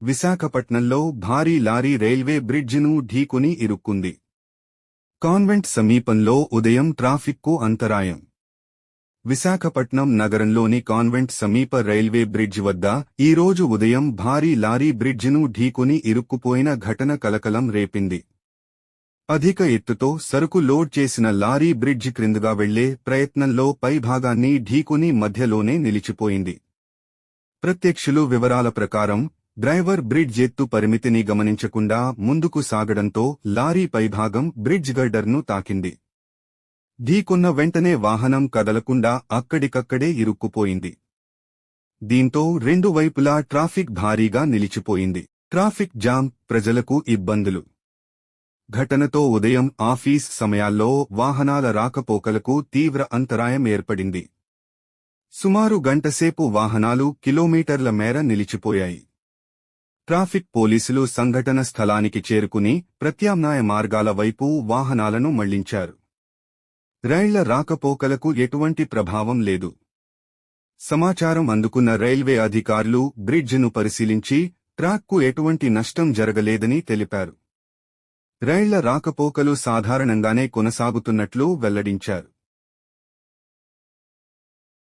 విశాఖపట్నంలో భారీ lorry railway బ్రిడ్జిను ఢీకొని ఇరుక్కుంది. కాన్వెంట్ సమీపంలో ఉదయం ట్రాఫిక్కు అంతరాయం. విశాఖపట్నం నగరంలోని కాన్వెంట్ సమీప రైల్వే బ్రిడ్జ్ వద్ద ఈరోజు ఉదయం భారీ లారీ బ్రిడ్జిను ఢీకొని ఇరుక్కుపోయిన ఘటన కలకలం రేపింది. అధిక ఎత్తుతో సరుకు లోడ్ చేసిన లారీ బ్రిడ్జి క్రిందగా వెళ్లే ప్రయత్నంలో పైభాగాన్ని ఢీకొని మధ్యలోనే నిలిచిపోయింది. ప్రత్యక్షులు వివరాల ప్రకారం డ్రైవర్ బ్రిడ్జ్ ఎత్తు పరిమితిని గమనించకుండా ముందుకు సాగడంతో లారీ పైభాగం బ్రిడ్జ్ గర్డర్ను తాకింది. ఢీకొన్న వెంటనే వాహనం కదలకుండా అక్కడికక్కడే ఇరుక్కుపోయింది. దీంతో రెండు వైపులా ట్రాఫిక్ భారీగా నిలిచిపోయింది. ట్రాఫిక్ జామ్, ప్రజలకు ఇబ్బందులు. ఘటనతో ఉదయం ఆఫీస్ సమయాల్లో వాహనాల రాకపోకలకు తీవ్ర అంతరాయం ఏర్పడింది. సుమారు గంటసేపు వాహనాలు కిలోమీటర్ల మేర నిలిచిపోయాయి. ట్రాఫిక్ పోలీసులు సంఘటన స్థలానికి చేరుకుని ప్రత్యామ్నాయ మార్గాల వైపు వాహనాలను మళ్లించారు. రైళ్ల రాకపోకలకు ఎటువంటి ప్రభావం లేదు. సమాచారం అందుకున్న రైల్వే అధికారులు బ్రిడ్జిను పరిశీలించి ట్రాక్కు ఎటువంటి నష్టం జరగలేదని తెలిపారు. రైళ్ల రాకపోకలు సాధారణంగానే కొనసాగుతున్నట్లు వెల్లడించారు.